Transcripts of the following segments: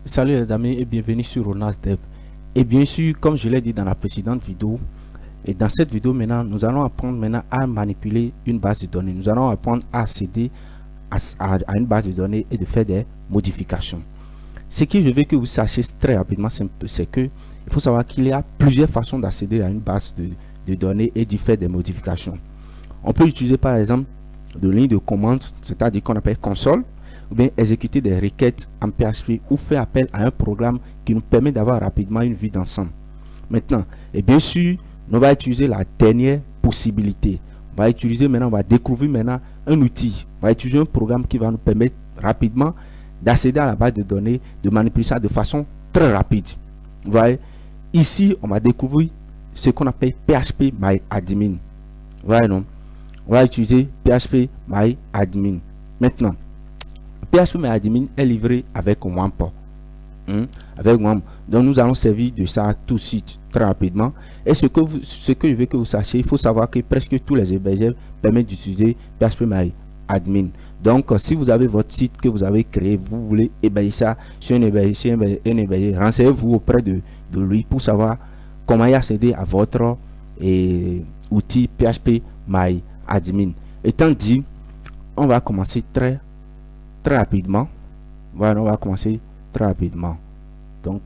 Salut les amis et bienvenue sur Ronas Dev. Et bien sûr, comme je l'ai dit dans la précédente vidéo, et dans cette vidéo maintenant, nous allons apprendre maintenant à manipuler une base de données. Nous allons apprendre à accéder à une base de données et de faire des modifications. Ce que je veux que vous sachiez très rapidement, c'est que il faut savoir qu'il y a plusieurs façons d'accéder à une base de données et d'y faire des modifications. On peut utiliser par exemple de lignes de commande, c'est-à-dire qu'on appelle console, ou bien exécuter des requêtes en PHP ou faire appel à un programme qui nous permet d'avoir rapidement une vue d'ensemble. Maintenant, et bien sûr, on va utiliser la dernière possibilité. On va utiliser maintenant, on va découvrir maintenant un outil. On va utiliser un programme qui va nous permettre rapidement d'accéder à la base de données, de manipuler ça de façon très rapide. Vous voyez, ici, on va découvrir ce qu'on appelle phpMyAdmin. Vous voyez, non? On va utiliser phpMyAdmin. Maintenant, phpMyAdmin est livré avec WAMP. Avec WAMP. Donc nous allons servir de ça tout de suite très rapidement. Et ce que je veux que vous sachiez, il faut savoir que presque tous les hébergeurs permettent d'utiliser phpMyAdmin. Donc si vous avez votre site que vous avez créé, vous voulez héberger ça sur un hébergeur, renseignez-vous auprès de lui pour savoir comment y accéder à votre outil phpMyAdmin. Étant dit, on va commencer très rapidement. Voilà, on va commencer très rapidement. Donc,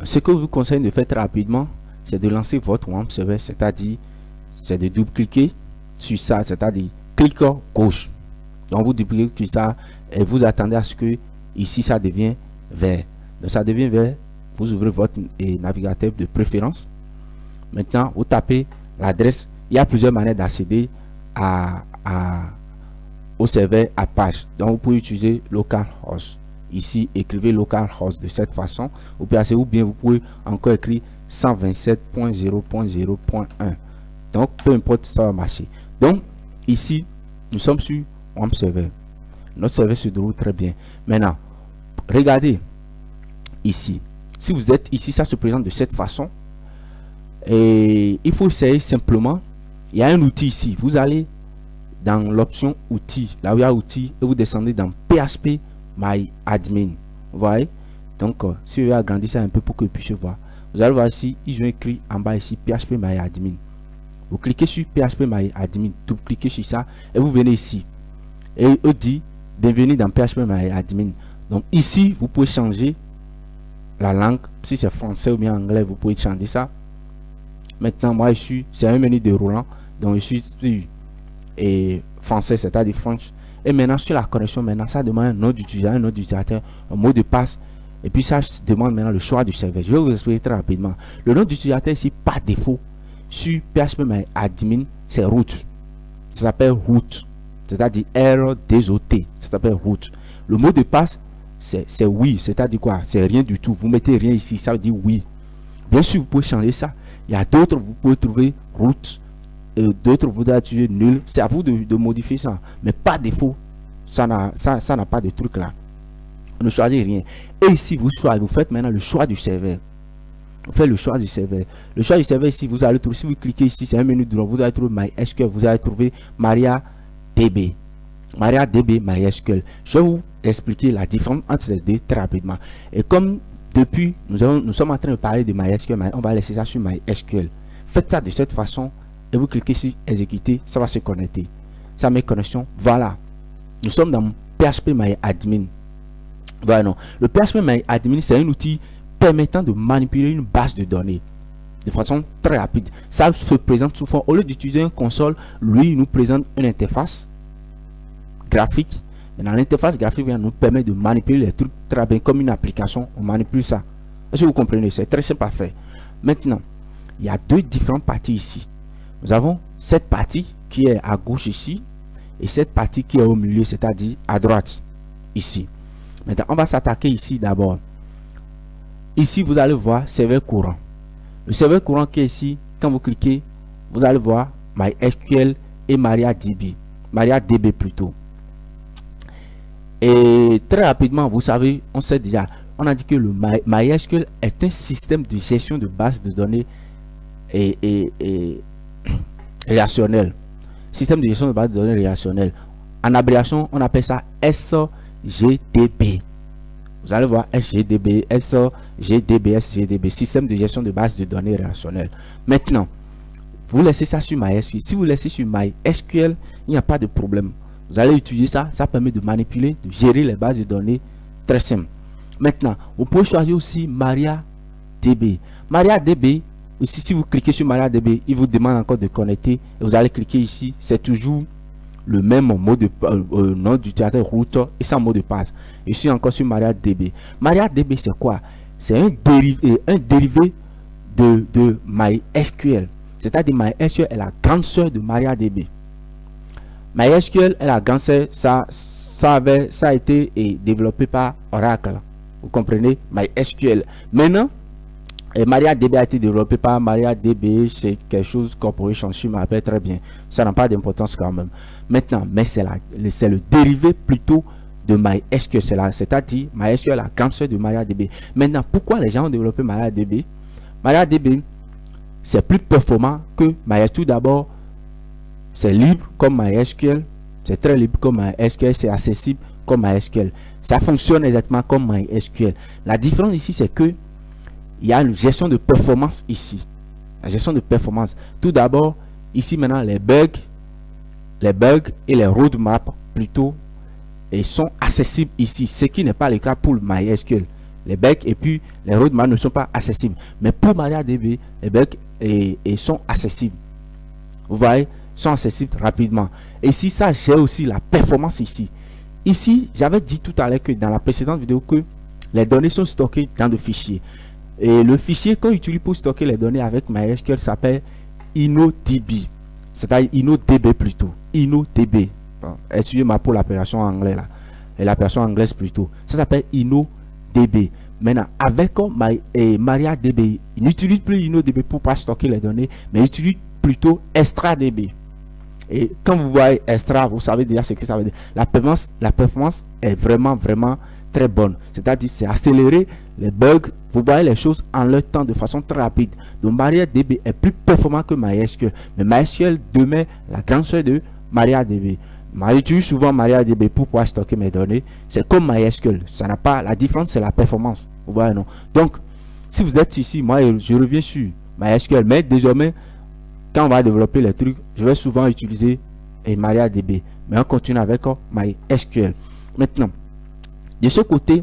ce que je vous conseille de faire très rapidement, c'est de lancer votre WAMP serveur, c'est-à-dire, c'est de double-cliquer sur ça, c'est-à-dire, clic gauche. Donc, vous double-cliquez sur ça et vous attendez à ce que ici, ça devient vert. Donc, ça devient vert, vous ouvrez votre navigateur de préférence. Maintenant, vous tapez l'adresse. Il y a plusieurs manières d'accéder au serveur Apache. Donc vous pouvez utiliser localhost. Ici, écrivez localhost de cette façon. Vous pouvez accéder, ou bien vous pouvez encore écrire 127.0.0.1. Donc peu importe, ça va marcher. Donc ici, nous sommes sur WAMP serveur. Notre serveur se déroule très bien. Maintenant, regardez ici. Si vous êtes ici, ça se présente de cette façon. Et il faut essayer simplement. Il y a un outil ici. Vous allez dans l'option outils, là où il y a outils, et vous descendez dans phpMyAdmin. Vous voyez? Donc, si je vais agrandir ça un peu pour que vous puissiez voir, vous allez voir ici, ils ont écrit en bas ici phpMyAdmin. Vous cliquez sur phpMyAdmin, vous cliquez sur ça, et vous venez ici. Et il dit bienvenue dans phpMyAdmin. Donc, ici, vous pouvez changer la langue. Si c'est français ou bien anglais, vous pouvez changer ça. Maintenant, moi, c'est un menu déroulant, donc je suis sur français, c'est-à-dire French. Et maintenant, sur la connexion, maintenant, ça demande un nom d'utilisateur, un mot de passe. Et puis, ça demande maintenant le choix du serveur. Je vais vous expliquer très rapidement. Le nom d'utilisateur ici, par défaut, sur phpMyAdmin, c'est root. Ça s'appelle root. C'est-à-dire R-D-O-T. Ça s'appelle root. Le mot de passe, c'est oui. C'est-à-dire quoi? C'est rien du tout. Vous mettez rien ici, ça veut dire oui. Bien sûr, vous pouvez changer ça. Il y a d'autres, vous pouvez trouver root. D'autres voudraient utiliser nul. C'est à vous de modifier ça. Mais pas défaut. Ça n'a pas de truc là. Ne choisissez rien. Et ici, vous faites maintenant le choix du serveur. Vous faites le choix du serveur. Le choix du serveur ici, vous allez trouver, si vous cliquez ici, c'est un menu de vous allez trouver MySQL. Vous allez trouver MariaDB. MariaDB, MySQL. Je vais vous expliquer la différence entre ces deux très rapidement. Et comme depuis, nous sommes en train de parler de MySQL, on va laisser ça sur MySQL. Faites ça de cette façon. Et vous cliquez sur exécuter, ça va se connecter. Ça met connexion. Voilà. Nous sommes dans phpMyAdmin. Voilà, non. Le phpMyAdmin, c'est un outil permettant de manipuler une base de données de façon très rapide. Ça se présente souvent, au lieu d'utiliser une console, lui nous présente une interface graphique. Et dans l'interface graphique, il nous permet de manipuler les trucs très bien comme une application. On manipule ça. Est-ce que vous comprenez? C'est très simple à faire. Maintenant, il y a deux différentes parties ici. Nous avons cette partie qui est à gauche ici et cette partie qui est au milieu, c'est-à-dire à droite ici. Maintenant, on va s'attaquer ici d'abord. Ici, vous allez voir serveur courant. Le serveur courant qui est ici, quand vous cliquez, vous allez voir MySQL et MariaDB plutôt. Et très rapidement, vous savez, on sait déjà, on a dit que le MySQL est un système de gestion de base de données et relationnel. Système de gestion de base de données relationnelle. En abréviation, on appelle ça SGDB. Vous allez voir SGDBS, GDBS, GDB, système de gestion de base de données relationnelles. Maintenant, vous laissez ça sur MySQL. Si vous laissez sur MySQL, il n'y a pas de problème. Vous allez utiliser ça, ça permet de manipuler, de gérer les bases de données très simple. Maintenant, vous pouvez choisir aussi MariaDB. MariaDB, aussi si vous cliquez sur MariaDB, il vous demande encore de connecter et vous allez cliquer ici. C'est toujours le même mot de nom d'utilisateur routeur et sans mot de passe. Je suis encore sur MariaDB. MariaDB, c'est quoi? C'est un dérivé de MySQL. C'est-à-dire MySQL est la grande sœur de MariaDB. MySQL est la grande sœur, ça a été développé par Oracle. Vous comprenez? MySQL. Maintenant, MariaDB a été développé par MariaDB, c'est quelque chose Corporation, je me rappelle très bien. Ça n'a pas d'importance quand même. Maintenant, mais c'est le dérivé plutôt de MySQL. C'est-à-dire MySQL est la grande sœur de MariaDB. Maintenant, pourquoi les gens ont développé MariaDB? MariaDB, c'est plus performant que MySQL. Tout d'abord, c'est libre comme MySQL. C'est très libre comme MySQL. C'est accessible comme MySQL. Ça fonctionne exactement comme MySQL. La différence ici, c'est que il y a une gestion de performance ici. La gestion de performance. Tout d'abord, ici maintenant, les bugs et les roadmaps plutôt sont accessibles ici. Ce qui n'est pas le cas pour MySQL. Les bugs et puis les roadmaps ne sont pas accessibles. Mais pour MariaDB, les bugs sont accessibles. Vous voyez, sont accessibles rapidement. Et si ça gère aussi la performance ici. Ici, j'avais dit tout à l'heure que dans la précédente vidéo que les données sont stockées dans des fichiers. Et le fichier qu'on utilise pour stocker les données avec MySQL s'appelle InnoDB. C'est-à-dire InnoDB plutôt. InnoDB. Bon, excusez-moi pour l'appellation anglaise là. Et l'appellation anglaise plutôt. Ça s'appelle InnoDB. Maintenant, avec MariaDB, il n'utilise plus InnoDB pour pas stocker les données, mais il utilise plutôt ExtraDB. Et quand vous voyez Extra, vous savez déjà ce que ça veut dire. La performance est vraiment très bonne. C'est-à-dire c'est accélérer les bugs. Vous voyez les choses en leur temps de façon très rapide. Donc MariaDB est plus performant que MySQL. Mais MySQL demeure la grande sœur de MariaDB. J'utilise souvent MariaDB pour pouvoir stocker mes données. C'est comme MySQL. Ça n'a pas la différence, c'est la performance. Vous voyez non. Donc si vous êtes ici, moi je reviens sur MySQL. Mais désormais, quand on va développer les trucs, je vais souvent utiliser MariaDB. Mais on continue avec MySQL. Maintenant, de ce côté,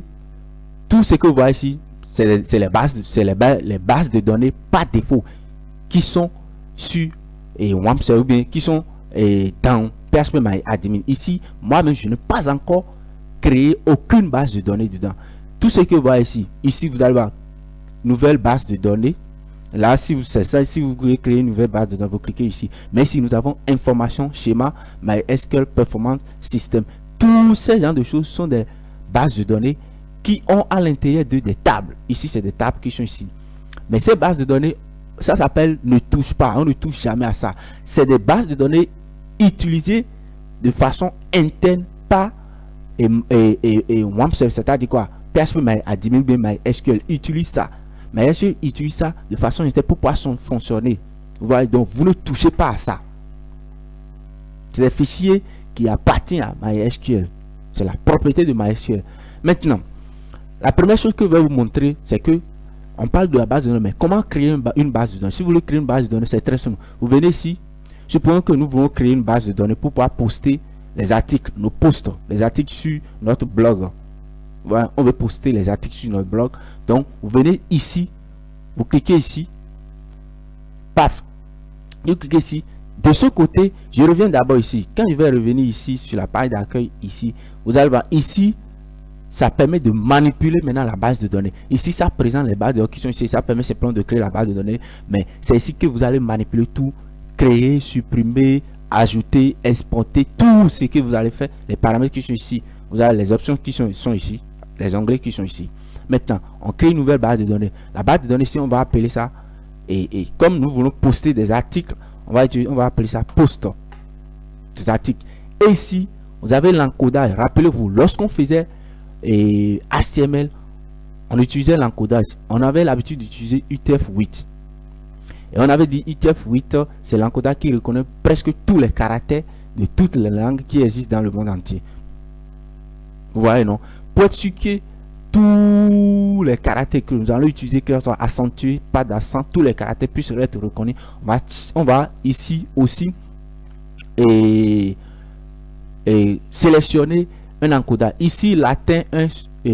tout ce que vous voyez ici, c'est les bases de données par défaut qui sont sur WAMP ou bien qui sont dans PHPMyAdmin. Ici, moi-même, je n'ai pas encore créé aucune base de données dedans. Tout ce que vous voyez ici vous allez voir nouvelle base de données. Là, si vous voulez créer une nouvelle base de données, vous cliquez ici. Mais si nous avons information, schéma, MySQL Performance System, tous ces genres de choses sont des bases de données qui ont à l'intérieur des tables. Ici, c'est des tables qui sont ici. Mais ces bases de données, ça s'appelle ne touche pas. On ne touche jamais à ça. C'est des bases de données utilisées de façon interne par WAMP, c'est-à-dire quoi? PHPMyAdmin, MySQL utilise ça. MySQL utilise ça de façon interne pour pouvoir fonctionner. Vous voyez, donc vous ne touchez pas à ça. C'est des fichiers qui appartiennent à MySQL. C'est la propriété de MySQL. Maintenant, la première chose que je vais vous montrer, c'est que on parle de la base de données, mais comment créer une base de données? Si vous voulez créer une base de données, c'est très simple. Vous venez ici. Supposons que nous voulons créer une base de données pour pouvoir poster les articles, nos posts, les articles sur notre blog. Voilà, on veut poster les articles sur notre blog. Donc, vous venez ici, vous cliquez ici, paf, vous cliquez ici. De ce côté, je reviens d'abord ici. Quand je vais revenir ici sur la page d'accueil ici, vous allez voir ici, ça permet de manipuler maintenant la base de données. Ici, ça présente les bases de données qui sont ici. Ça permet simplement de créer la base de données. Mais c'est ici que vous allez manipuler tout, créer, supprimer, ajouter, exporter, tout ce que vous allez faire. Les paramètres qui sont ici. Vous avez les options qui sont ici. Les onglets qui sont ici. Maintenant, on crée une nouvelle base de données. La base de données, ici, on va appeler ça. Et comme nous voulons poster des articles, on va appeler ça post. Des articles. Et ici, vous avez l'encodage. Rappelez-vous, lorsqu'on faisait HTML, on utilisait l'encodage. On avait l'habitude d'utiliser UTF-8. Et on avait dit UTF-8, c'est l'encodage qui reconnaît presque tous les caractères de toutes les langues qui existent dans le monde entier. Vous voyez, non? Pour être sûr que tous les caractères que nous allons utiliser, que ce soit accentué, pas d'accent, tous les caractères puissent être reconnus. On va ici aussi sélectionner un encodage. Ici, latin 1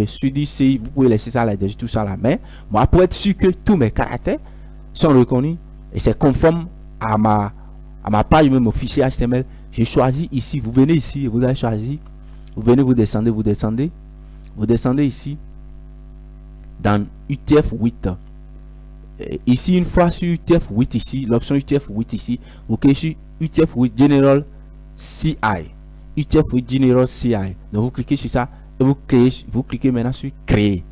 Sudi C, vous pouvez laisser ça là-dessus, tout ça là. Mais moi, pour être sûr que tous mes caractères sont reconnus et c'est conforme à ma page, même au fichier HTML, j'ai choisi ici. Vous venez ici et vous avez choisi. Vous venez, vous descendez ici dans UTF-8. Ici, une fois sur UTF-8 ici, l'option UTF-8 ici, vous cliquez sur UTF-8 General CI. UTF-8 General CI. Donc vous cliquez sur ça et vous cliquez maintenant sur créer.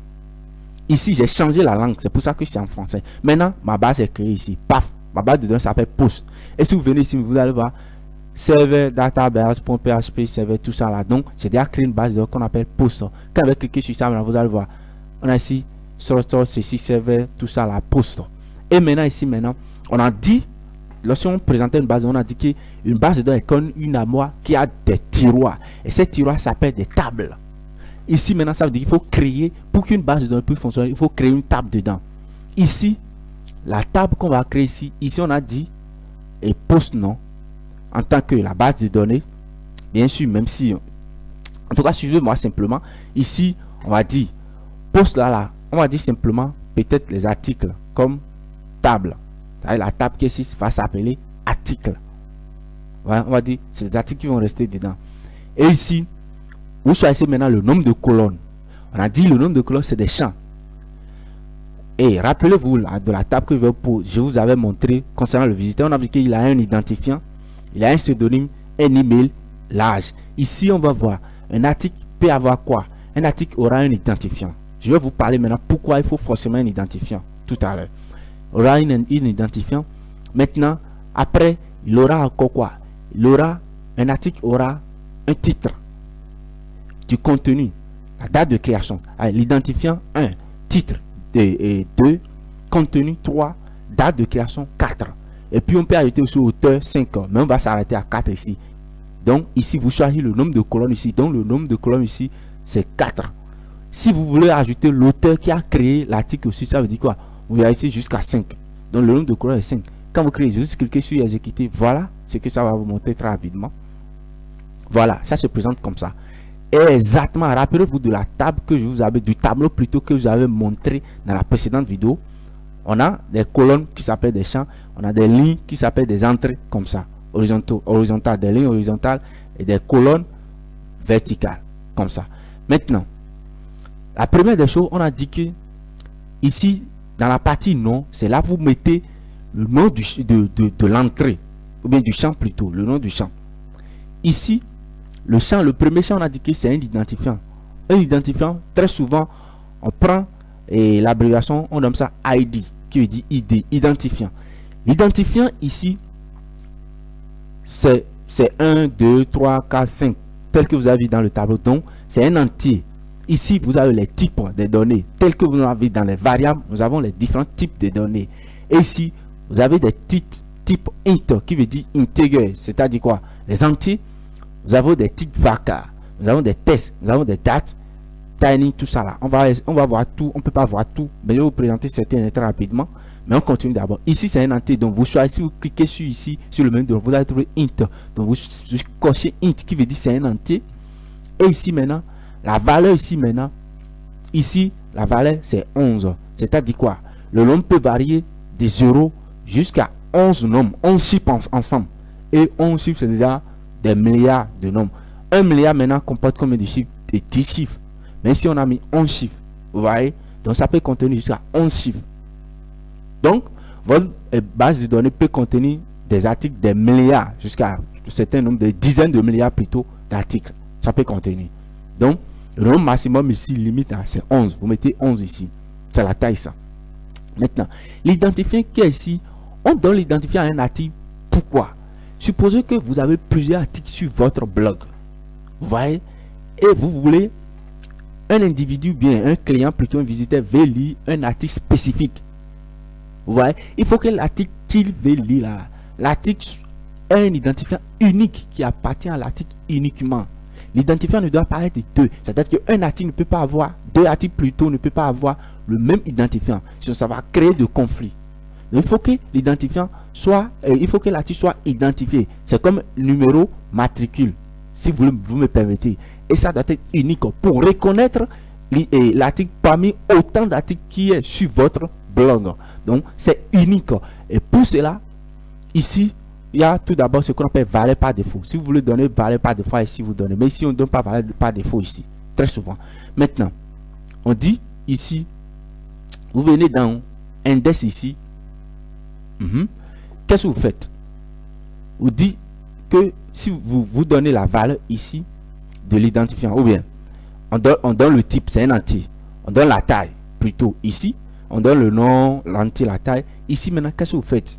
Ici, j'ai changé la langue, c'est pour ça que c'est en français. Maintenant, ma base est créée ici. Paf, ma base de données s'appelle post. Et si vous venez ici, vous allez voir server database.php server, tout ça là. Donc, j'ai déjà créé une base de données qu'on appelle post. Quand vous allez cliquer sur ça, maintenant, vous allez voir, on a ici source, ceci server, tout ça là, post. Et maintenant, ici, on a dit, lorsqu'on présentait une base de données, on a dit qu'une base de données est comme une armoire qui a des tiroirs. Et ces tiroirs s'appellent des tables. Ici, maintenant, ça veut dire qu'il faut créer, pour qu'une base de données puisse fonctionner, il faut créer une table dedans. Ici, la table qu'on va créer ici, on a dit, et post nom, en tant que la base de données, bien sûr, même si, en tout cas, suivez-moi simplement, ici, on va dire, post là, on va dire simplement, peut-être les articles, comme table. La table qui est ici va s'appeler article. Ouais, on va dire, c'est des articles qui vont rester dedans. Et ici, vous choisissez maintenant le nombre de colonnes. On a dit le nombre de colonnes, c'est des champs. Et rappelez-vous de la table que je vous avais montré concernant le visiteur. On a vu qu'il a un identifiant, il a un pseudonyme, un email, l'âge. Ici, on va voir un article peut avoir quoi? Un article aura un identifiant. Je vais vous parler maintenant pourquoi il faut forcément un identifiant tout à l'heure. Il aura un identifiant. Maintenant, après, il aura encore quoi? Un article aura un titre, du contenu, la date de création, l'identifiant 1, titre 2, contenu 3, date de création 4. Et puis on peut ajouter aussi auteur 5, mais on va s'arrêter à 4 ici. Donc ici vous choisissez le nombre de colonnes ici. Donc le nombre de colonnes ici c'est 4. Si vous voulez ajouter l'auteur qui a créé l'article aussi, ça veut dire quoi? Vous verrez ici jusqu'à 5. Donc le nombre de colonnes est 5. Quand vous créez, juste cliquez sur exécuter. Voilà ce que ça va vous montrer très rapidement. Voilà, ça se présente comme ça. Exactement, rappelez-vous de la table que je vous avais, du tableau plutôt que je vous avais montré dans la précédente vidéo. On a des colonnes qui s'appellent des champs, on a des lignes qui s'appellent des entrées comme ça, horizontales, des lignes horizontales et des colonnes verticales comme ça. Maintenant, la première des choses, on a dit que ici, dans la partie nom, c'est là vous mettez le nom de l'entrée, ou bien du champ plutôt, le nom du champ. Ici, le champ, le premier champ, on a dit que c'est un identifiant. Un identifiant, très souvent, on prend l'abréviation, on nomme ça ID, qui veut dire ID, identifiant. L'identifiant ici, c'est 1, 2, 3, 4, 5, tel que vous avez vu dans le tableau. Donc, c'est un entier. Ici, vous avez les types des données, tels que vous avez dans les variables, nous avons les différents types de données. Et ici, vous avez des types int, qui veut dire integer, c'est-à-dire quoi? Les entiers. Nous avons des types varchar, nous avons des tests, nous avons des dates, timing, tout ça là. On va voir tout, on ne peut pas voir tout, mais je vais vous présenter certains très rapidement. Mais on continue d'abord. Ici, c'est un entier, donc vous choisissez, vous cliquez sur ici, sur le menu, donc vous allez trouver int. Donc vous cochez int, qui veut dire c'est un entier. Et ici maintenant, la valeur ici maintenant, ici, la valeur c'est 11. C'est-à-dire quoi? Le nombre peut varier de 0 jusqu'à 11 nombres, 11 chiffres ensemble. Et 11 chiffres, c'est déjà des milliards de nombres. 1 milliard maintenant comporte combien de chiffres? Et 10 chiffres. Mais si on a mis 11 chiffres, vous voyez, donc ça peut contenir jusqu'à 11 chiffres. Donc, votre base de données peut contenir des articles des milliards, jusqu'à un certain nombre, des dizaines de milliards plutôt d'articles. Ça peut contenir. Donc, le nombre maximum ici, limite, c'est 11. Vous mettez 11 ici. C'est la taille, ça. Maintenant, l'identifiant qui est ici, on donne l'identifiant à un article. Pourquoi? Supposez que vous avez plusieurs articles sur votre blog. Vous voyez? Et vous voulez un individu, bien un client, plutôt un visiteur, veut lire un article spécifique. Vous voyez? Il faut que l'article qu'il veut lire là, l'article ait un identifiant unique qui appartient à l'article uniquement. L'identifiant ne doit pas être deux. C'est-à-dire qu'un article ne peut pas avoir, deux articles plutôt ne peut pas avoir le même identifiant. Sinon, ça va créer de conflits. Donc, il faut que l'identifiant soit, il faut que l'article soit identifié. C'est comme numéro matricule, si vous me permettez. Et ça doit être unique pour reconnaître l'article parmi autant d'articles qui est sur votre blog. Donc, c'est unique. Et pour cela, ici, il y a tout d'abord ce qu'on appelle valeur par défaut. Si vous voulez donner valeur par défaut, ici vous donnez. Mais ici, on ne donne pas valeur par défaut ici. Très souvent. Maintenant, on dit ici, vous venez dans index ici. Qu'est-ce que vous faites? Vous dites que si vous donnez la valeur ici de l'identifiant, ou bien on donne le type, c'est un entier. On donne la taille, plutôt ici. On donne le nom, l'entier, la taille. Ici, maintenant, qu'est-ce que vous faites?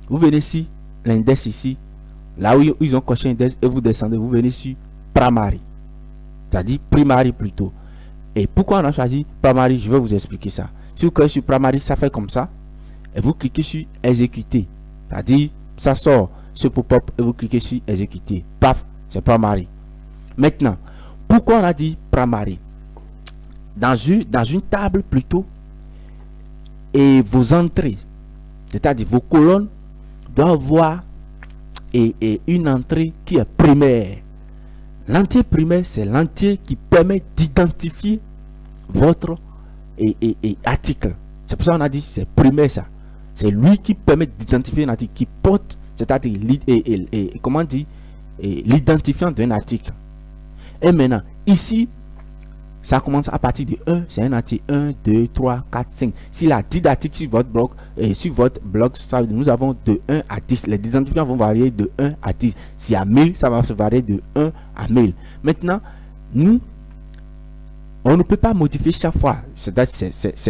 Vous venez ici, l'index ici, là où ils ont coché index, et vous descendez, vous venez sur primary. C'est-à-dire primary plutôt. Et pourquoi on a choisi primary? Je vais vous expliquer ça. Si vous cliquez sur primary, ça fait comme ça. Et vous cliquez sur exécuter. C'est-à-dire, ça sort ce pop-up et vous cliquez sur exécuter. Paf, c'est primary. Maintenant, pourquoi on a dit primary? Dans une table plutôt, et vos entrées, c'est-à-dire vos colonnes, doivent avoir une entrée qui est primaire. L'entier primaire, c'est l'entier qui permet d'identifier votre article. C'est pour ça qu'on a dit c'est primaire ça. C'est lui qui permet d'identifier un article, qui porte, c'est-à-dire comment dire, l'identifiant d'un article. Et maintenant, ici, ça commence à partir de 1, c'est un entier 1, 2, 3, 4, 5. S'il a 10 articles sur votre blog, ça, nous avons de 1 à 10. Les identifiants vont varier de 1 à 10. S'il y a 1000, ça va se varier de 1 à 1000. Maintenant, on ne peut pas modifier chaque fois. Ce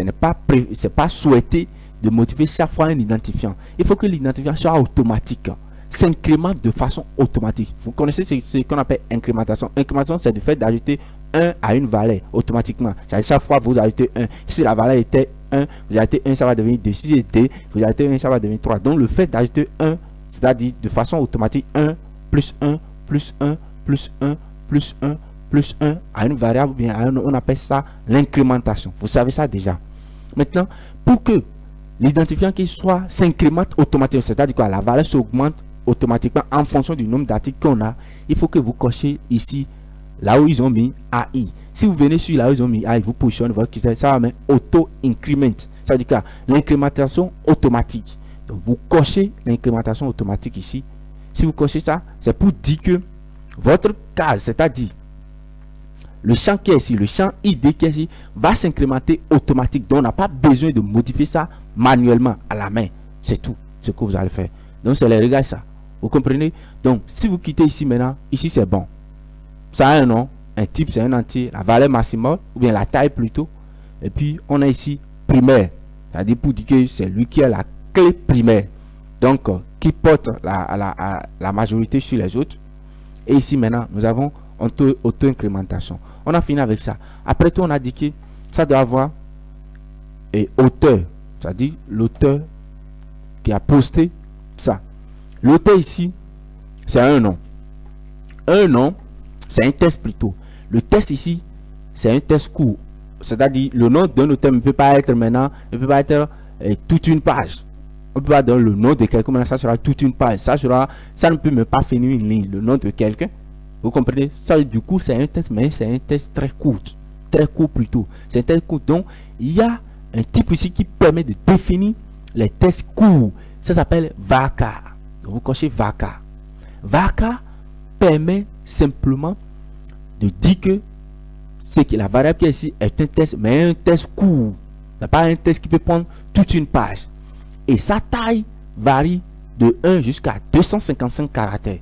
n'est pas souhaité de modifier chaque fois un identifiant. Il faut que l'identifiant soit automatique, s'incrémente de façon automatique. Vous connaissez ce qu'on appelle incrémentation. Incrémentation, c'est le fait d'ajouter 1 à une valeur automatiquement. Chaque fois vous ajoutez 1. Si la valeur était 1, vous ajoutez 1, ça va devenir 2. Si c'est 2, vous ajoutez 1, ça va devenir 3. Donc le fait d'ajouter 1, c'est-à-dire de façon automatique 1 plus 1 plus 1 plus 1 plus 1 plus 1 à une variable, bien on appelle ça l'incrémentation. Vous savez ça déjà. Maintenant, pour que l'identifiant qui soit s'incrémente automatiquement, c'est-à-dire que la valeur s'augmente automatiquement en fonction du nombre d'articles qu'on a, il faut que vous cochez ici là où ils ont mis AI. Si vous venez sur là où ils ont mis AI, vous positionnez votre critère, ça va mettre auto-increment. Ça veut dire que l'incrémentation automatique. Donc vous cochez l'incrémentation automatique ici. Si vous cochez ça, c'est pour dire que votre case, c'est-à-dire le champ qui est ici, le champ ID qui est ici, va s'incrémenter automatique. Donc on n'a pas besoin de modifier ça manuellement à la main. C'est tout ce que vous allez faire. Donc c'est les réglages ça. Vous comprenez? Donc si vous quittez ici maintenant, ici c'est bon. Ça a un nom, un type, c'est un entier, la valeur maximale, ou bien la taille plutôt. Et puis, on a ici primaire. C'est-à-dire pour dire que c'est lui qui a la clé primaire. Donc, qui porte la majorité sur les autres. Et ici, maintenant, nous avons auto-incrémentation. On a fini avec ça. Après tout, on a dit que ça doit avoir auteur. C'est-à-dire l'auteur qui a posté ça. L'auteur ici, c'est un nom. Un nom. C'est un test plutôt. Le test ici, c'est un test court. C'est-à-dire, le nom d'un auteur ne peut pas être maintenant, ne peut pas être toute une page. On peut pas donner le nom de quelqu'un, maintenant ça sera toute une page. Ça ne peut même pas finir une ligne, le nom de quelqu'un. Vous comprenez? Ça, du coup, c'est un test, mais c'est un test très court. Très court plutôt. C'est un test court. Donc, il y a un type ici qui permet de définir les tests courts. Ça s'appelle VACA. Donc, vous cochez VACA. VACA permet simplement de dire que c'est que la variable qui est ici est un test, mais un test court. Ce n'est pas un test qui peut prendre toute une page. Et sa taille varie de 1 jusqu'à 255 caractères.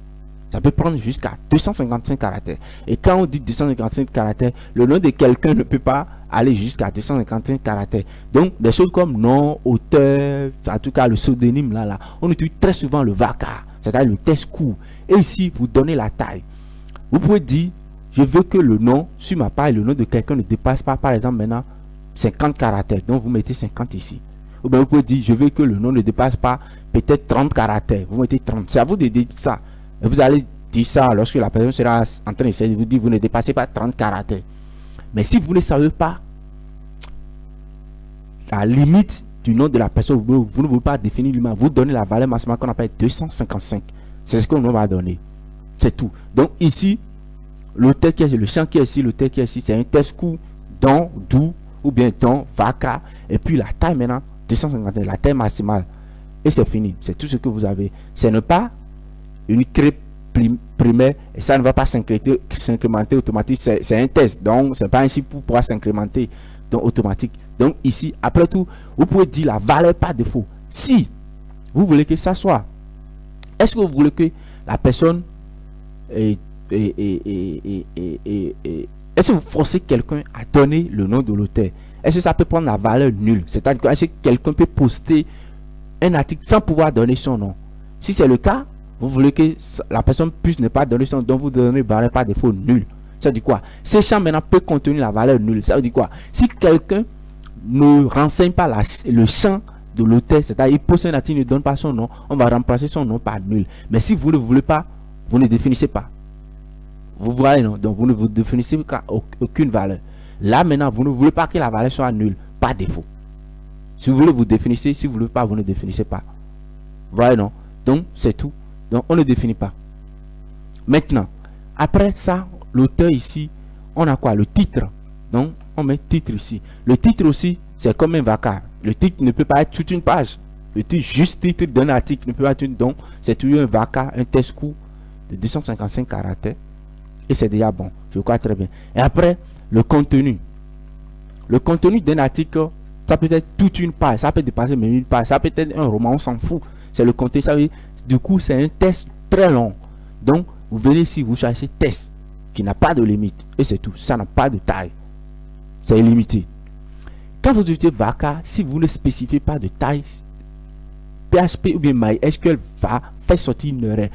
Ça peut prendre jusqu'à 255 caractères. Et quand on dit 255 caractères, le nom de quelqu'un ne peut pas aller jusqu'à 255 caractères. Donc, des choses comme nom, auteur, en tout cas le pseudonyme là, on utilise très souvent le VACA, c'est-à-dire le test court. Et ici, vous donnez la taille. Vous pouvez dire, je veux que le nom sur ma page, le nom de quelqu'un ne dépasse pas, par exemple, maintenant 50 caractères. Donc, vous mettez 50 ici. Ou bien, vous pouvez dire, je veux que le nom ne dépasse pas peut-être 30 caractères. Vous mettez 30. C'est à vous de dire ça. Et vous allez dire ça lorsque la personne sera en train d'essayer de vous dire vous ne dépassez pas 30 caractères. Mais si vous ne savez pas la limite du nom de la personne, vous ne voulez pas définir lui-même, vous donnez la valeur maximale qu'on appelle 255. C'est ce qu'on va donner. C'est tout. Donc ici, l'auteur qui est le champ qui est ici, l'auteur qui est ici, c'est un test court, don, do, ou bien don, vaca, et puis la taille maintenant, 250, la taille maximale. Et c'est fini. C'est tout ce que vous avez. Ce n'est pas une clé primaire et ça ne va pas s'incrémenter automatiquement. C'est un test. Donc, ce n'est pas ainsi pour pouvoir s'incrémenter donc automatique. Donc, ici, après tout, vous pouvez dire la valeur par défaut. Si vous voulez que ça soit, est-ce que vous voulez que la personne est est-ce que vous forcez quelqu'un à donner le nom de l'auteur? Est-ce que ça peut prendre la valeur nulle? C'est-à-dire que est-ce que quelqu'un peut poster un article sans pouvoir donner son nom? Si c'est le cas, vous voulez que la personne puisse ne pas donner son nom, donc vous donnez valeur par défaut nulle. Ça veut dire quoi? Ces champs maintenant peuvent contenir la valeur nulle. Ça veut dire quoi? Si quelqu'un ne renseigne pas le champ de l'auteur, c'est-à-dire il poste un article, il ne donne pas son nom, on va remplacer son nom par nul. Mais si vous ne voulez pas, vous ne définissez pas. Vous voyez, non? Donc vous ne vous définissez aucune valeur. Là maintenant, vous ne voulez pas que la valeur soit nulle, par défaut. Si vous voulez, vous définissez. Si vous ne voulez pas, vous ne définissez pas. Vous voyez, non? Donc c'est tout. Donc on ne définit pas. Maintenant, après ça, l'auteur ici, on a quoi? Le titre. Donc on met titre ici. Le titre aussi, c'est comme un vaca. Le titre ne peut pas être toute une page. Le titre, juste titre d'un article ne peut pas être une. Donc c'est toujours un vaca, un test court de 255 caractères. Et c'est déjà bon. Je crois très bien. Et après, le contenu. Le contenu d'un article, ça peut être toute une page. Ça peut dépasser même une page. Ça peut être un roman, on s'en fout. C'est le contenu. Ça veut dire, du coup, c'est un test très long. Donc, vous venez ici, vous cherchez test qui n'a pas de limite. Et c'est tout. Ça n'a pas de taille. C'est illimité. Quand vous utilisez Vaca, si vous ne spécifiez pas de taille, PHP ou bien MySQL va faire sortir une erreur.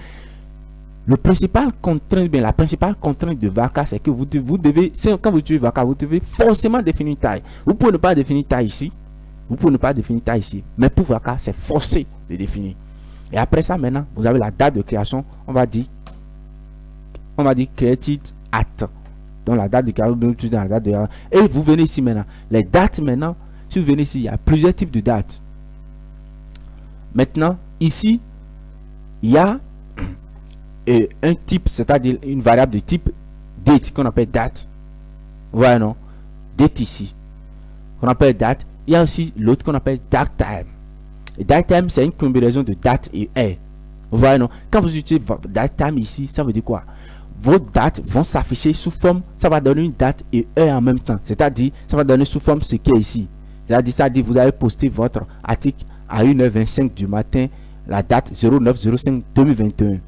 La principale contrainte de Vaca, c'est que vous devez, quand vous utilisez Vaca, vous devez forcément définir une taille. Vous pouvez ne pas définir taille ici. Mais pour Vaca, c'est forcé de définir. Et après ça, maintenant, vous avez la date de création. On va dire created at. Donc la date de création, la date de... Et vous venez ici maintenant. Les dates maintenant, si vous venez ici, il y a plusieurs types de dates. Maintenant, ici, il y a un type, c'est-à-dire une variable de type date qu'on appelle date. Voilà, non? Date ici, qu'on appelle date. Il y a aussi l'autre qu'on appelle date time. Et date time, c'est une combinaison de date et heure. Voilà, non? Quand vous utilisez date time ici, ça veut dire quoi? Vos dates vont s'afficher sous forme, ça va donner une date et heure en même temps. C'est-à-dire, ça va donner sous forme ce qui est ici. C'est-à-dire, ça dit, vous avez posté votre article à 1h25 du matin, la date 09/05/2021.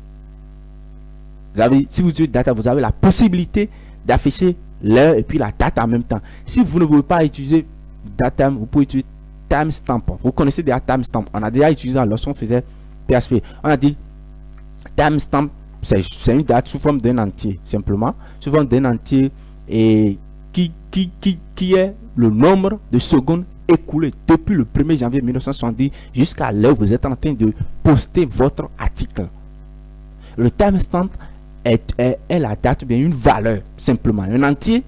Vous avez, si vous utilisez data, vous avez la possibilité d'afficher l'heure et puis la date en même temps. Si vous ne voulez pas utiliser data, vous pouvez utiliser timestamp. Vous connaissez déjà timestamp. On a déjà utilisé lorsqu'on faisait PHP. On a dit timestamp, c'est une date sous forme d'un entier, simplement. Sous forme d'un entier et qui est le nombre de secondes écoulées depuis le 1er janvier 1970 jusqu'à l'heure où vous êtes en train de poster votre article. Le timestamp est la date, bien une valeur, simplement. Un entier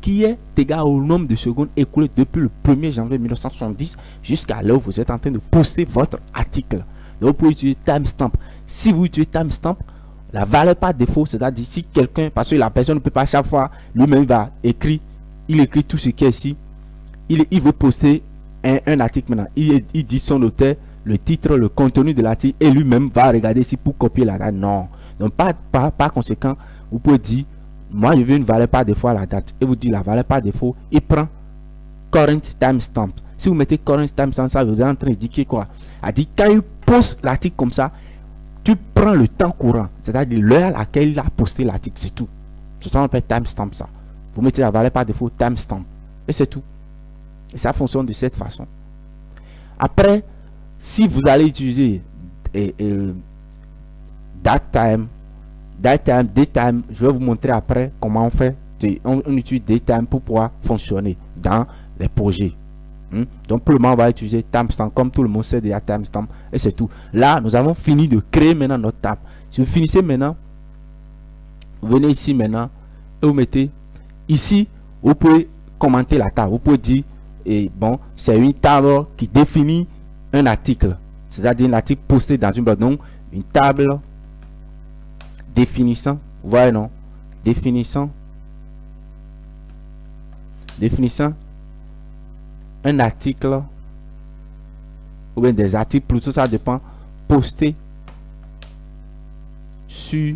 qui est égal au nombre de secondes écoulées depuis le 1er janvier 1970 jusqu'à l'heure où vous êtes en train de poster votre article. Donc, vous pouvez utiliser timestamp. Si vous utilisez timestamp, la valeur par défaut, c'est-à-dire si quelqu'un, parce que la personne ne peut pas chaque fois, lui-même va écrire, il écrit tout ce qui est ici. Il veut poster un article maintenant. Il dit son auteur, le titre, le contenu de l'article, et lui-même va regarder ici pour copier la date. Non. Donc, par conséquent, vous pouvez dire, moi je veux une valeur par défaut à la date. Et vous dites la valeur par défaut, il prend current timestamp. Si vous mettez current timestamp, ça vous êtes en train de dire quoi? A dit, quand il poste l'article comme ça, tu prends le temps courant, c'est-à-dire l'heure à laquelle il a posté l'article, c'est tout. C'est ça qu'on appelle timestamp, ça. Vous mettez la valeur par défaut, timestamp. Et c'est tout. Et ça fonctionne de cette façon. Après, si vous allez utiliser datetime, datetime, je vais vous montrer après comment on fait. On utilise datetime pour pouvoir fonctionner dans les projets. Donc pour le moment, on va utiliser timestamp comme tout le monde sait déjà timestamp et c'est tout. Là, nous avons fini de créer maintenant notre table. Si vous finissez maintenant, Vous venez ici maintenant et vous mettez ici, vous pouvez commenter la table. Vous pouvez dire, et bon, c'est une table qui définit un article, c'est-à-dire un article posté dans une blog. Donc, une table définissant, vous voyez non, définissant un article ou bien des articles, plutôt ça dépend, posté sur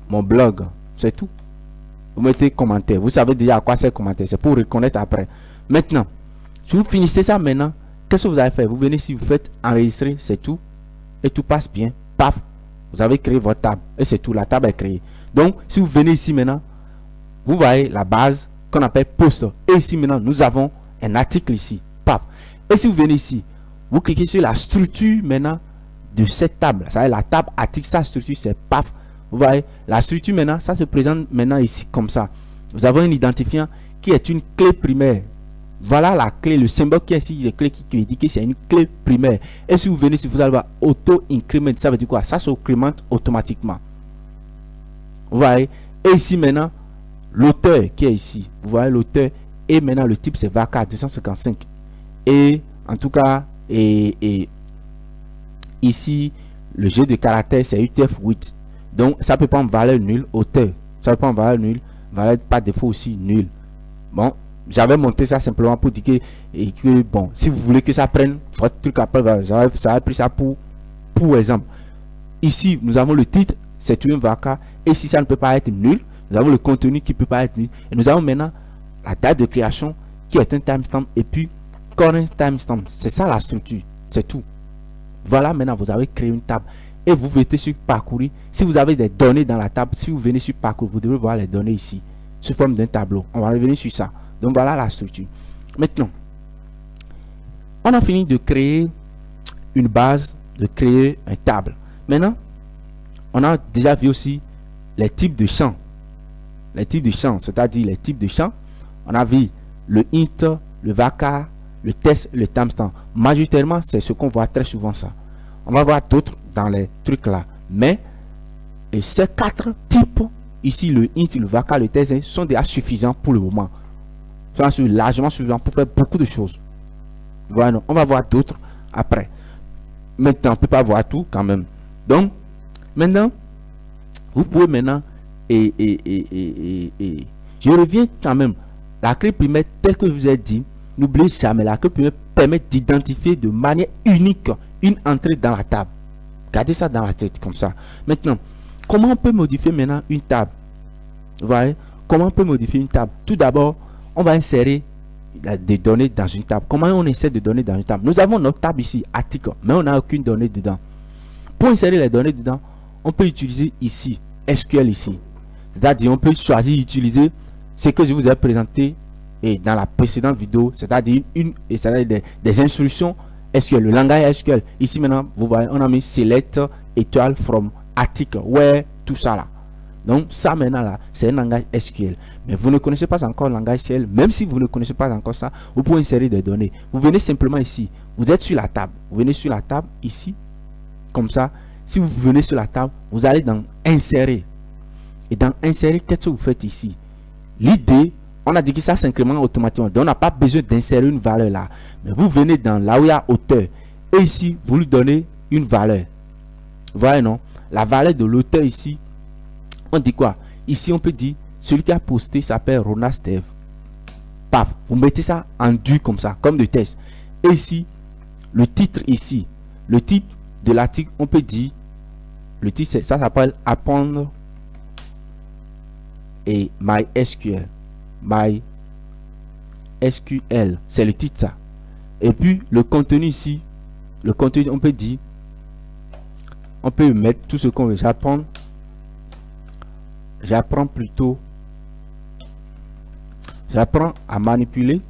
mon blog. C'est tout. Vous mettez commentaire. Vous savez déjà à quoi c'est commentaire. C'est pour reconnaître après. Maintenant, si vous finissez ça maintenant, qu'est-ce que vous allez faire? Vous venez ici, vous faites enregistrer, c'est tout. Et tout passe bien. Paf, vous avez créé votre table. Et c'est tout, la table est créée. Donc, si vous venez ici maintenant, vous voyez la base qu'on appelle post. Et ici maintenant, nous avons un article ici. Paf. Et si vous venez ici, vous cliquez sur la structure maintenant de cette table. Ça veut dire la table article, sa structure, c'est paf. Vous voyez, la structure maintenant, ça se présente maintenant ici comme ça. Vous avez un identifiant qui est une clé primaire. Voilà la clé, le symbole qui est ici, le clé qui dit que c'est une clé primaire. Et si vous venez, si vous allez voir auto-increment, ça veut dire quoi? Ça s'incrémente automatiquement. Vous voyez, et ici maintenant, l'auteur qui est ici. Vous voyez l'auteur, et maintenant le type c'est VACA 255. Et en tout cas, et ici, le jeu de caractère c'est UTF-8. Donc, ça peut prendre valeur nulle, auteur. Ça peut prendre valeur nulle, valeur par défaut aussi nulle. Bon, j'avais monté ça simplement pour dire que bon, si vous voulez que ça prenne votre truc après, j'avais pris ça pour exemple. Ici, nous avons le titre, c'est une vaca. Et si ça ne peut pas être nul, nous avons le contenu qui ne peut pas être nul. Et nous avons maintenant la date de création qui est un timestamp et puis current timestamp. C'est ça la structure, c'est tout. Voilà, maintenant vous avez créé une table. Et vous venez sur parcourir. Si vous avez des données dans la table, si vous venez sur parcourir, vous devez voir les données ici, sous forme d'un tableau. On va revenir sur ça. Donc voilà la structure. Maintenant, on a fini de créer une base, de créer une table. Maintenant, on a déjà vu aussi les types de champs. Les types de champs, c'est-à-dire les types de champs. On a vu le int, le vaca, le test, le timestamp. Majoritairement, c'est ce qu'on voit très souvent ça. On va voir d'autres dans les trucs là. Mais ces 4 types, ici le int, le vaca, le test, sont déjà suffisants pour le moment. Sont largement suffisants pour faire beaucoup de choses. Voilà, on va voir d'autres après. Maintenant, on ne peut pas voir tout quand même. Donc, maintenant, vous pouvez maintenant je reviens quand même. La clé primaire, telle que je vous ai dit, n'oubliez jamais, la clé primaire permet d'identifier de manière unique une entrée dans la table. Gardez ça dans la tête comme ça. Maintenant, comment on peut modifier maintenant une table? Vous voyez, comment on peut modifier une table? Tout d'abord, on va insérer des données dans une table. Comment on insère des données dans une table? Nous avons notre table ici, article, mais on n'a aucune donnée dedans. Pour insérer les données dedans, on peut utiliser ici, SQL ici. C'est-à-dire, on peut choisir d'utiliser ce que je vous ai présenté et dans la précédente vidéo, c'est-à-dire des instructions SQL, le langage SQL. Ici maintenant, vous voyez, on a mis select étoile from article, where tout ça là. Donc ça maintenant là, c'est un langage SQL. Mais vous ne connaissez pas encore le langage SQL. Même si vous ne connaissez pas encore ça, vous pouvez insérer des données. Vous venez simplement ici, vous êtes sur la table. Vous venez sur la table ici, comme ça. Si vous venez sur la table, vous allez dans insérer. Et dans insérer, qu'est-ce que vous faites ici? L'idée, on a dit que ça s'incrémente automatiquement. Donc on n'a pas besoin d'insérer une valeur là. Mais vous venez dans là où il y a auteur. Et ici, vous lui donnez une valeur. Vous voyez non? La valeur de l'auteur ici, on dit quoi? Ici, on peut dire, celui qui a posté s'appelle Ronald Steve. Paf, vous mettez ça en dur comme ça, comme de test. Et ici, le titre ici, le titre de l'article, on peut dire, le titre, ça s'appelle apprendre et MySQL. MySQL, c'est le titre ça. Et puis, le contenu ici, le contenu, on peut dire, on peut mettre tout ce qu'on veut. J'apprends plutôt, j'apprends à manipuler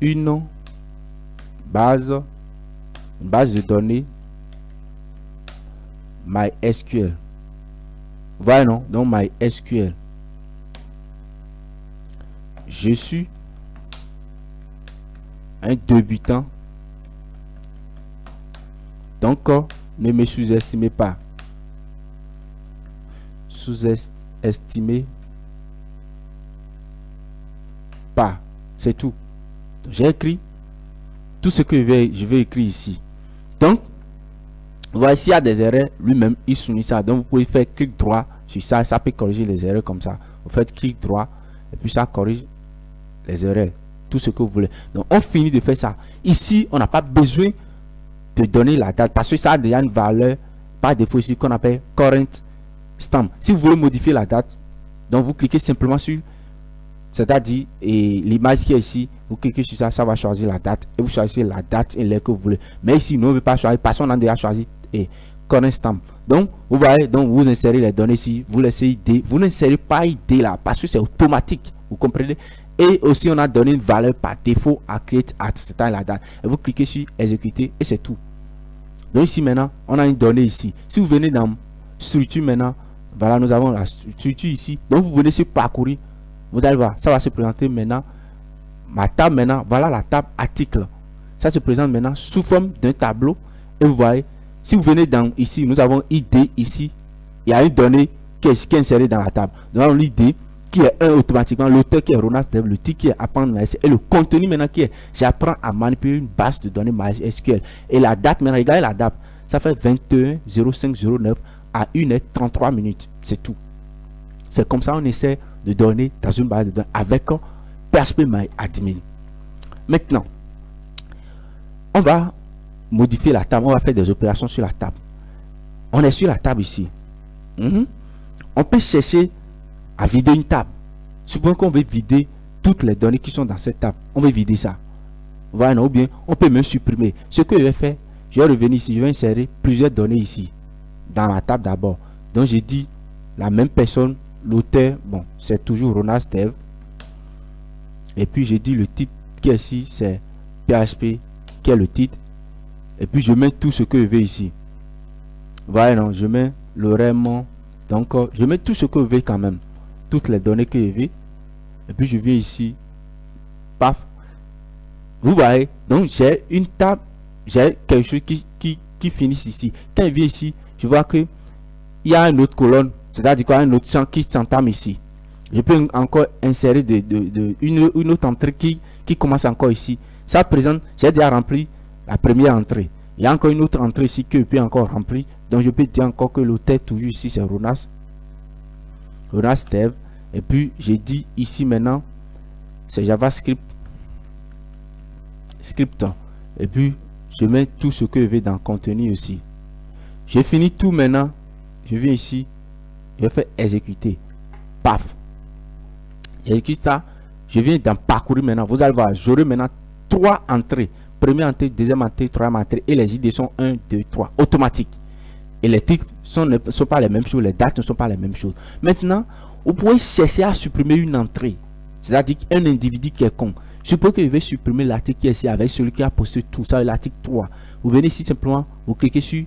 une base de données MySQL. Voilà non, donc MySQL. Je suis un débutant, donc ne me sous-estimez pas. sous-estimez pas. C'est tout. J'ai écrit tout ce que je vais écrire ici. Donc, voici s'il y a des erreurs, lui-même, il souligne ça. Donc, vous pouvez faire clic droit sur ça. Ça peut corriger les erreurs comme ça. Vous faites clic droit et puis ça corrige les erreurs. Tout ce que vous voulez. Donc, on finit de faire ça. Ici, on n'a pas besoin de donner la date parce que ça a déjà une valeur par défaut ici qu'on appelle current stamp. Si vous voulez modifier la date, donc vous cliquez simplement sur, c'est-à-dire l'image qui est ici, vous cliquez sur ça, ça va choisir la date et vous choisissez la date et l'heure que vous voulez. Mais ici, nous on ne veut pas choisir parce qu'on a déjà choisi current stamp. Donc, vous voyez, donc vous insérez les données ici, vous laissez ID, vous n'insérez pas ID là parce que c'est automatique, vous comprenez? Et aussi, on a donné une valeur par défaut à create at, c'est-à-dire la date. Et vous cliquez sur exécuter et c'est tout. Donc ici maintenant, on a une donnée ici. Si vous venez dans structure maintenant, voilà, nous avons la structure ici. Donc vous venez sur parcourir, vous allez voir, ça va se présenter maintenant. Ma table maintenant, voilà la table article. Ça se présente maintenant sous forme d'un tableau. Et vous voyez, si vous venez dans ici, nous avons ID ici. Il y a une donnée qui est insérée dans la table. Nous avons l'ID qui est automatiquement, l'auteur qui est Ronas Dev, le titre qui est apprendre et le contenu maintenant qui est j'apprends à manipuler une base de données MySQL. Et la date maintenant, regardez la date, ça fait 21-05-09 à 1h33 minutes. C'est tout. C'est comme ça on essaie de donner dans une base de données avec PHPMyAdmin. Maintenant, on va modifier la table, on va faire des opérations sur la table. On est sur la table ici. On peut chercher à vider une table. Supposons qu'on veut vider toutes les données qui sont dans cette table. On veut vider ça. Voilà, ou bien on peut même supprimer. Ce que je vais faire, je vais revenir ici, je vais insérer plusieurs données ici, dans la table d'abord. Donc j'ai dit la même personne, l'auteur, bon, c'est toujours Ronas Dev. Et puis j'ai dit le titre qui est ici, c'est PHP, qui est le titre. Et puis je mets tout ce que je veux ici. Voilà, non, je mets le Raymond. Donc je mets tout ce que je veux quand même. Toutes les données que je veux. Et puis je viens ici. Paf. Vous voyez. Donc j'ai une table. J'ai quelque chose qui finit ici. Quand je viens ici, je vois que il y a une autre colonne. C'est-à-dire qu'il y a un autre champ qui s'entame ici. Je peux encore insérer une autre entrée qui commence encore ici. Ça présente. J'ai déjà rempli la première entrée. Il y a encore une autre entrée ici que je peux encore remplir. Donc je peux dire encore que l'auteur toujours ici c'est Ronas Dev. Et puis j'ai dit ici maintenant c'est JavaScript script. Et puis je mets tout ce que je veux dans contenu aussi. J'ai fini tout maintenant. Je viens ici. Je vais faire exécuter. Paf. J'exécute ça. Je viens dans parcourir maintenant. Vous allez voir. J'aurai maintenant 3 entrées. Première entrée, deuxième entrée, troisième entrée. Et les idées sont 1, 2, 3. Automatiques. Et les titres ne sont pas les mêmes choses. Les dates ne sont pas les mêmes choses. Maintenant, vous pouvez chercher à supprimer une entrée. C'est-à-dire un individu quelconque. Je suppose que je vais supprimer l'article qui est ici avec celui qui a posté tout ça, l'article 3. Vous venez ici simplement, vous cliquez sur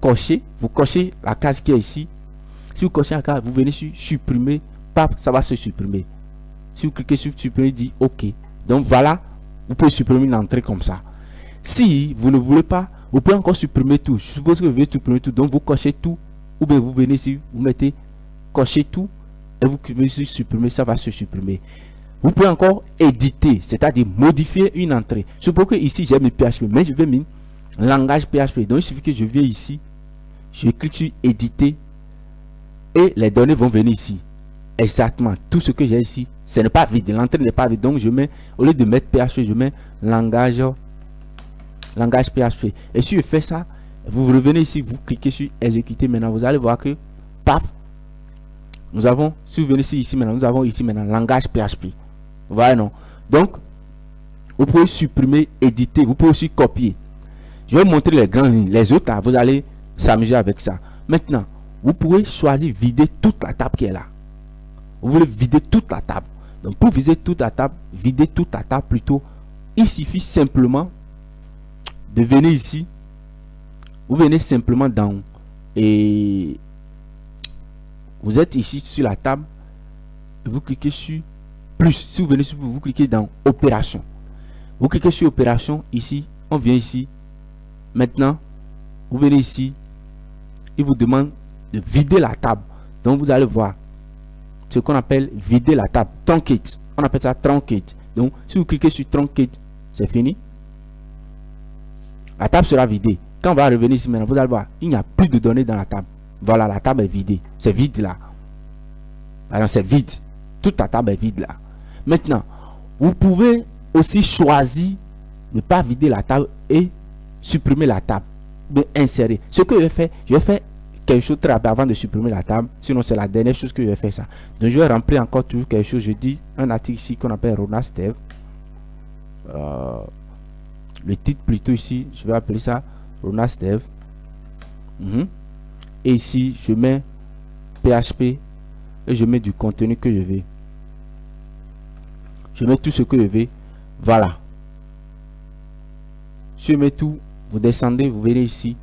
cocher. Vous cochez la case qui est ici. Si vous cochez la case, vous venez sur supprimer. Paf, ça va se supprimer. Si vous cliquez sur supprimer, dit OK. Donc voilà, vous pouvez supprimer une entrée comme ça. Si vous ne voulez pas, vous pouvez encore supprimer tout. Je suppose que vous voulez supprimer tout. Donc vous cochez tout. Ou bien vous venez ici, vous mettez cocher tout. Et vous cliquez sur supprimer, ça va se supprimer. Vous pouvez encore éditer, c'est-à-dire modifier une entrée. Je suppose que ici j'ai mis PHP, mais je vais mettre langage PHP. Donc il suffit que je viens ici. Je clique sur éditer. Et les données vont venir ici. Exactement. Tout ce que j'ai ici, ce n'est pas vide. L'entrée n'est pas vide. Donc je mets, au lieu de mettre PHP, je mets langage PHP. Et si je fais ça, vous revenez ici, vous cliquez sur exécuter. Maintenant, vous allez voir que, paf, nous avons, si vous venez ici maintenant, nous avons ici maintenant langage PHP. Voilà, non. Donc, vous pouvez supprimer, éditer, vous pouvez aussi copier. Je vais vous montrer les grandes lignes. Les autres, là, vous allez s'amuser avec ça. Maintenant, vous pouvez choisir vider toute la table qui est là. Vous voulez vider toute la table. Donc, pour vider toute la table, plutôt, il suffit simplement de venir ici. Vous venez simplement dans et vous êtes ici sur la table. Vous cliquez sur plus. Si vous venez sur vous cliquez dans opération. Vous cliquez sur opération ici. On vient ici. Maintenant, vous venez ici. Il vous demande de vider la table. Donc vous allez voir ce qu'on appelle vider la table, truncate. On appelle ça truncate. Donc si vous cliquez sur truncate, c'est fini. La table sera vidée. Quand on va revenir ici maintenant, vous allez voir, il n'y a plus de données dans la table. Voilà, la table est vidée. C'est vide là. Alors c'est vide. Toute la table est vide là. Maintenant, vous pouvez aussi choisir ne pas vider la table et supprimer la table. De insérer. Ce que je vais faire quelque chose très rapide avant de supprimer la table. Sinon, c'est la dernière chose que je vais faire ça. Donc, je vais remplir encore toujours quelque chose. Je dis un article ici qu'on appelle Ronas Dev. Le titre plutôt ici, je vais appeler ça Ronas Dev. Et ici, je mets PHP et je mets du contenu que je veux. Je mets tout ce que je veux. Voilà. Je mets tout. Vous descendez, vous venez ici.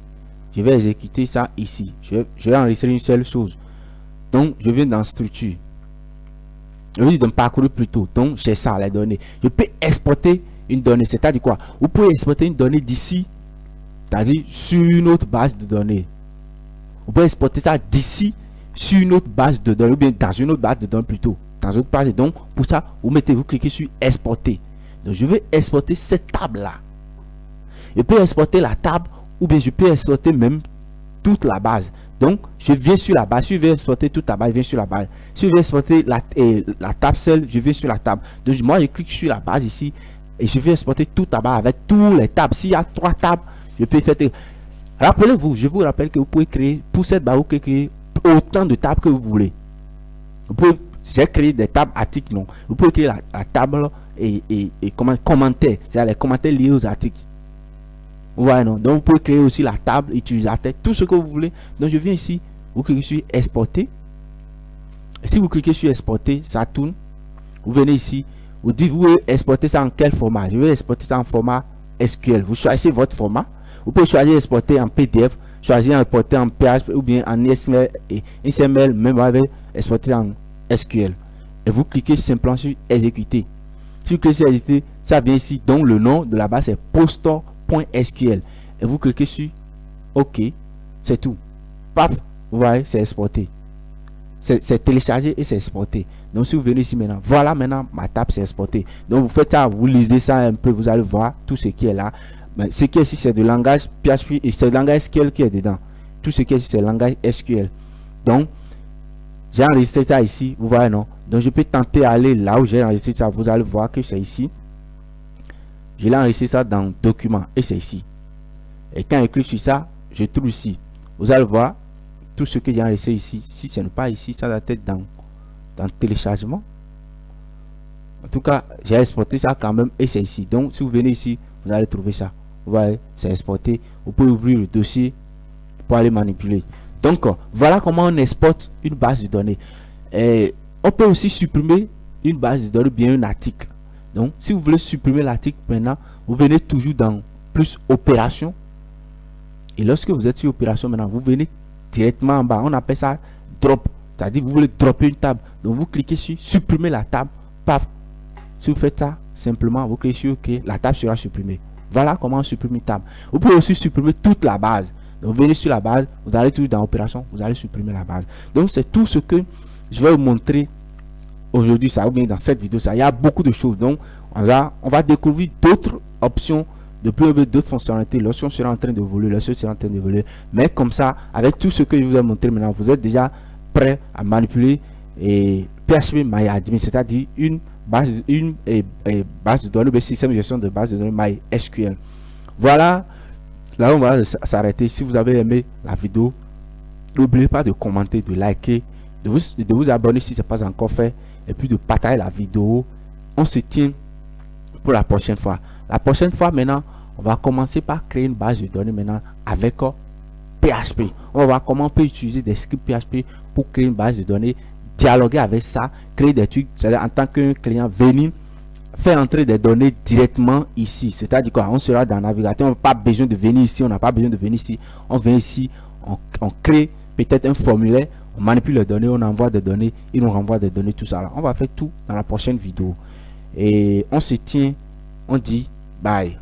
Je vais exécuter ça ici. Je vais enregistrer une seule chose. Donc, je viens dans structure. Je veux dire dans parcours plutôt. Donc, j'ai ça, les données. Je peux exporter une donnée. C'est-à-dire quoi? Vous pouvez exporter une donnée d'ici. C'est-à-dire sur une autre base de données. Vous pouvez exporter ça d'ici sur une autre base de données. Ou bien dans une autre base de données plutôt. Dans une autre page. Donc, pour ça, vous cliquez sur exporter. Donc, je vais exporter cette table-là. Je peux exporter la table ou bien je peux exporter même toute la base. Donc, je viens sur la base. Si je veux exporter toute la base, je viens sur la base. Si je veux exporter la table seule, je viens sur la table. Donc, moi, je clique sur la base ici et je vais exporter toute la base avec tous les tables. S'il y a 3 tables, je peux faire. Rappelez-vous, je vous rappelle que vous pouvez créer, pour cette base, vous pouvez créer autant de tables que vous voulez. Vous pouvez, j'ai créé des tables articles, non. Vous pouvez créer la table et commentaires. C'est-à-dire les commentaires liés aux articles. Ouais, non. Donc, vous pouvez créer aussi la table utilisateur, tout ce que vous voulez. Donc, je viens ici, vous cliquez sur exporter. Et si vous cliquez sur exporter, ça tourne. Vous venez ici, vous dites, vous voulez exporter ça en quel format? Je vais exporter ça en format SQL. Vous choisissez votre format. Vous pouvez choisir exporter en PDF, choisir exporter en PHP ou bien en XML, même avec exporter en SQL. Et vous cliquez simplement sur exécuter. Si vous cliquez sur exécuter, ça vient ici. Donc, le nom de la base est postor.sql et vous cliquez sur OK, c'est tout. Paf, vous voyez, c'est exporté. C'est téléchargé et c'est exporté. Donc, si vous venez ici maintenant, voilà maintenant ma table, c'est exporté. Donc, vous faites ça, vous lisez ça un peu, vous allez voir tout ce qui est là. Mais ce qui est ici, c'est du langage PHP et c'est le langage SQL qui est dedans. Tout ce qui est ici, c'est le langage SQL. Donc, j'ai enregistré ça ici, vous voyez, non? Donc, je peux tenter d'aller là où j'ai enregistré ça. Vous allez voir que c'est ici. Je l'ai enregistré ça dans document et c'est ici. Et quand je clique sur ça, je trouve ici. Vous allez voir tout ce que j'ai enregistré ici. Si ce n'est pas ici, ça doit être dans téléchargement. En tout cas, j'ai exporté ça quand même et c'est ici. Donc, si vous venez ici, vous allez trouver ça. Vous voyez, c'est exporté. Vous pouvez ouvrir le dossier pour aller manipuler. Donc, voilà comment on exporte une base de données. Et on peut aussi supprimer une base de données, bien un article. Donc, si vous voulez supprimer l'article maintenant, vous venez toujours dans plus opération. Et lorsque vous êtes sur opération maintenant, vous venez directement en bas. On appelle ça drop. C'est-à-dire vous voulez dropper une table. Donc, vous cliquez sur supprimer la table. Paf. Si vous faites ça, simplement, vous cliquez sur OK. La table sera supprimée. Voilà comment on supprime une table. Vous pouvez aussi supprimer toute la base. Donc, vous venez sur la base. Vous allez toujours dans opération. Vous allez supprimer la base. Donc, c'est tout ce que je vais vous montrer aujourd'hui, ça ou bien dans cette vidéo. Ça, il y a beaucoup de choses. Donc, on va découvrir d'autres options, d'autres fonctionnalités lorsqu'on sera en train de voler, mais comme ça, avec tout ce que je vous ai montré maintenant, vous êtes déjà prêt à manipuler et PHP MyAdmin, c'est-à-dire une base de données, système de gestion de base de données MySQL. Voilà, là on va s'arrêter. Si vous avez aimé la vidéo, n'oubliez pas de commenter, de liker, de vous abonner si ce n'est pas encore fait, et puis de partager la vidéo. On se tient pour la prochaine fois. La prochaine fois maintenant, on va commencer par créer une base de données maintenant avec PHP. On va voir comment on peut utiliser des scripts PHP pour créer une base de données, dialoguer avec ça, créer des trucs, c'est-à-dire en tant que client, venir faire entrer des données directement ici. C'est-à-dire quoi? On sera dans le navigateur, on n'a pas besoin de venir ici, on n'a pas besoin de venir ici. On vient ici, on crée peut-être un formulaire, on manipule les données, on envoie des données, il nous renvoie des données, tout ça là. On va faire tout dans la prochaine vidéo. Et on se tient, on dit bye.